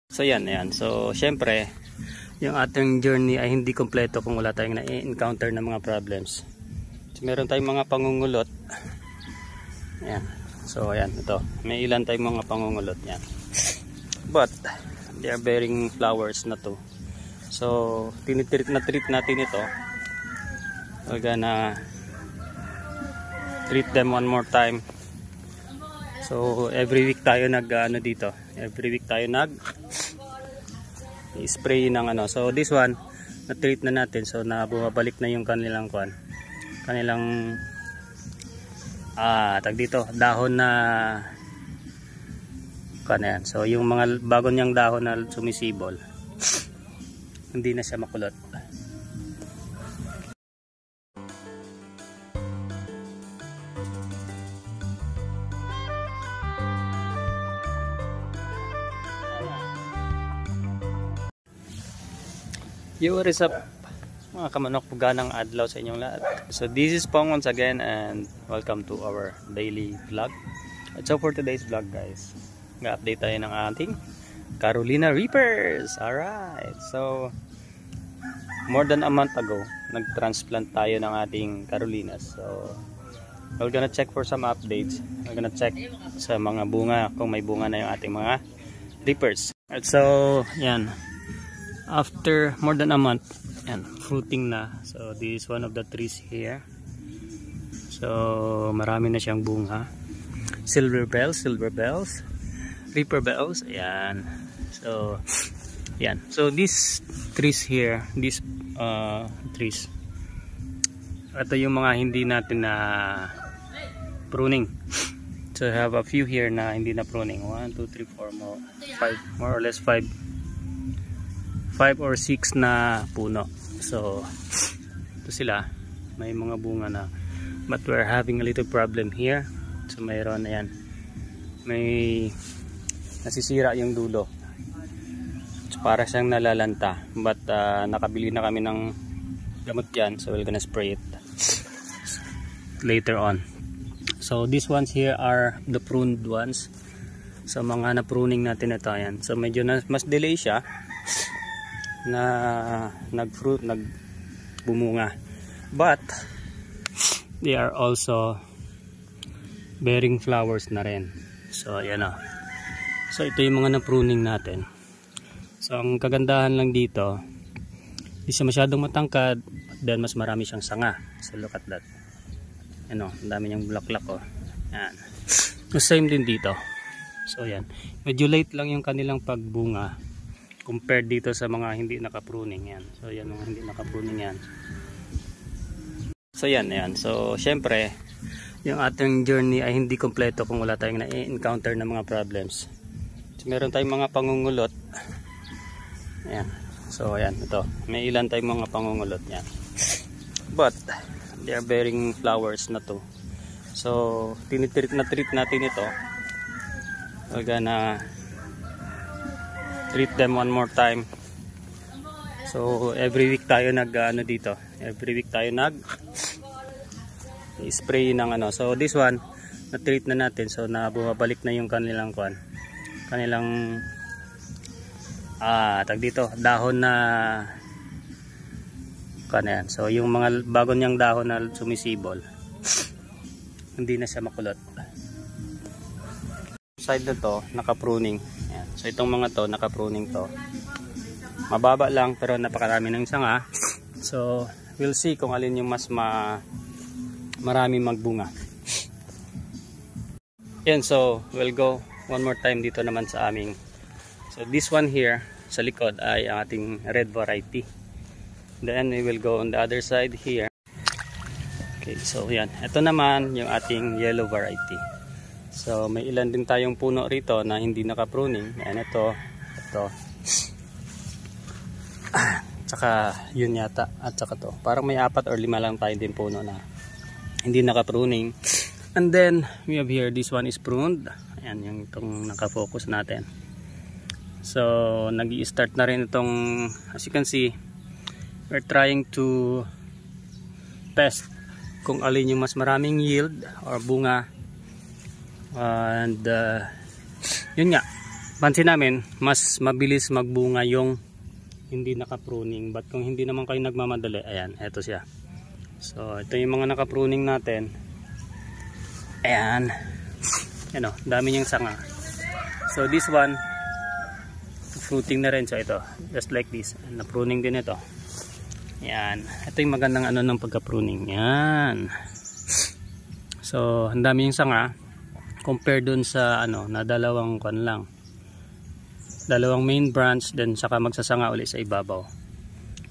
So yan, ayan. So syempre, yung ating journey ay hindi kompleto kung wala tayong na-encounter na mga problems. So meron tayong mga pangungulot. Ayan. So ayan, ito. May ilan tayong mga pangungulot yan. But they are bearing flowers na to. So tinitreat natin ito. We're gonna treat them one more time. So every week tayo dito. Every week tayo spray ng ano. So this one na-treat na natin. So na bumabalik na yung kanilang tag dito, dahon na yan. So yung mga bago niyang dahon na sumisibol, hindi na siya makulot. What is up mga kamanok, puganang adlaw sa inyong lahat. So this is Pong once again and welcome to our daily vlog. So for today's vlog guys, nga-update tayo ng ating Carolina Reapers. Alright, so more than a month ago nag-transplant tayo ng ating Carolinas. So we're gonna check for some updates. We're gonna check sa mga bunga, kung may bunga na yung ating mga Reapers. Alright, so yan, after more than a month, yan, fruiting na. So this is one of the trees here. So marami na siyang bunga. Silver bells, Reaper bells, ayan. So yan. So these trees here, these trees, ito yung mga hindi natin na pruning. So I have a few here na hindi na pruning. 1, 2, 3, 4 more, 5, more or less 5 or 6 na puno. So ito sila, may mga bunga na, but we're having a little problem here. So mayroon na yan, may nasisira yung dulo. So para siyang nalalanta, but nakabili na kami ng gamot yan, so we're gonna spray it later on. So these ones here are the pruned ones. So mga na-pruning natin ito, yan. So medyo mas delay siya na nagbumunga, but they are also bearing flowers na rin. So ayan o. So ito yung mga na-pruning natin. So ang kagandahan lang dito, hindi siya masyadong matangkad, then mas marami siyang sanga. So look at that. Ano, ang dami niyang bulaklak o. Yan. So same din dito. So yan, medyo late lang yung kanilang pagbunga compared dito sa mga hindi naka-pruning yan. So yan, mga hindi naka-pruning yan. So yan, ayan. So syempre, yung ating journey ay hindi kompleto kung wala tayong na-encounter na mga problems. So meron tayong mga pangungulot. Ayan. So ayan, ito. May ilan tayong mga pangungulot yan. But they are bearing flowers na to. So tinitreat natin ito. We're gonna treat them one more time. So every week tayo dito. Every week tayo spray ng ano. So this one na-treat na natin. So na bumabalik na yung kanilang tag dito, dahon na yan. So yung mga bago niyang dahon na sumisibol, hindi na siya makulot. Side na to naka-pruning. Ayan. So itong mga to naka-pruning to. Mababa lang pero napakarami ng sanga. So we'll see kung alin yung mas marami magbunga. Yan, so we'll go one more time dito naman sa aming. So this one here sa likod ay ang ating red variety. Then we will go on the other side here. Okay, so yan. Ito naman yung ating yellow variety. So may ilan din tayong puno rito na hindi naka-pruning. Yan, ito. Tsaka yun yata, at tsaka to. Parang may 4 or 5 lang tayo din puno na hindi naka-pruning. And then we have here, this one is pruned. Ayan yung itong naka-focus natin. So nag-i-start na rin itong, as you can see, we're trying to test kung alin yung mas maraming yield or bunga. And yun nga, pansin namin mas mabilis magbunga yung hindi naka-pruning. But kung hindi naman kayo nagmamadali, ayan, eto siya. So ito yung mga naka-pruning natin. Ayan, ano, dami niyang sanga. So this one fruiting na rin. So ito, just like this, na-pruning din ito. Ayan, ito yung magandang ano ng pagka-pruning. Ayan. So ang dami yung sanga compare dun sa ano na dalawang kan lang, dalawang main branch, then saka magsasanga ulit sa ibabaw.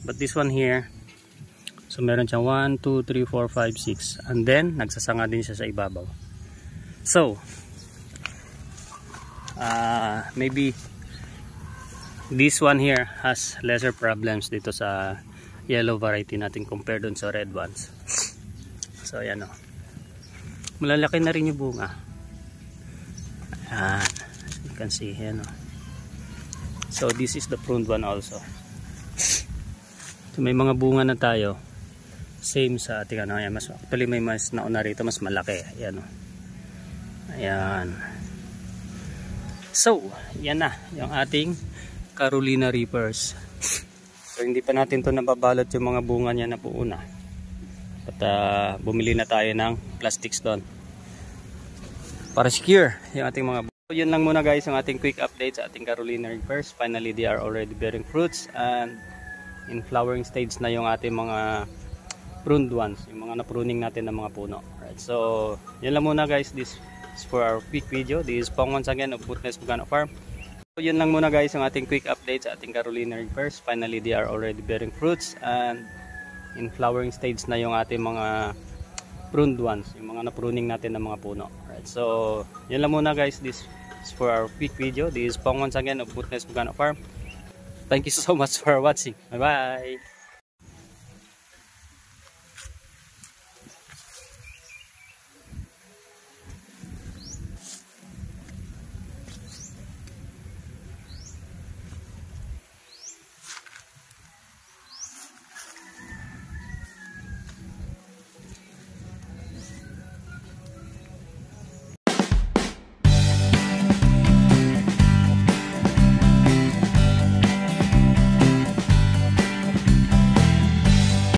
But this one here, so meron siyang 1, 2, 3, 4, 5, 6 and then nagsasanga din siya sa ibabaw. So maybe this one here has lesser problems dito sa yellow variety natin compare dun sa red ones. So ayan o, malalaki na rin yung bunga. Ayan, you can see here, no? So this is the pruned one also. So may mga bunga na tayo same sa ating ano. Ayan, mas actually may mas nauna rito, mas malaki. Ayan, no? Ayan. So yan na yung ating Carolina Reapers. So hindi pa natin to nababalot yung mga bunga niya na puuna. At bumili na tayo ng plastics doon para secure yung ating mga bunga. So yun lang muna guys yung ating quick update sa ating Carolina Reapers. Finally they are already bearing fruits and in flowering stage na yung ating mga pruned ones, yung mga na-pruning natin ng mga puno. Alright, so yun lang muna guys, this is for our quick video. This is Pong once again of Goodness Bugano Farm. So yun lang muna guys yung ating quick update sa ating Carolina Reapers. Finally they are already bearing fruits and in flowering stage na yung ating mga pruned ones, yung mga na-pruning natin ng mga puno. Alright, so yun lang muna guys, this is for our quick video. This is Pong once again of Goodness Bugano Farm. Thank you so much for watching. Bye bye.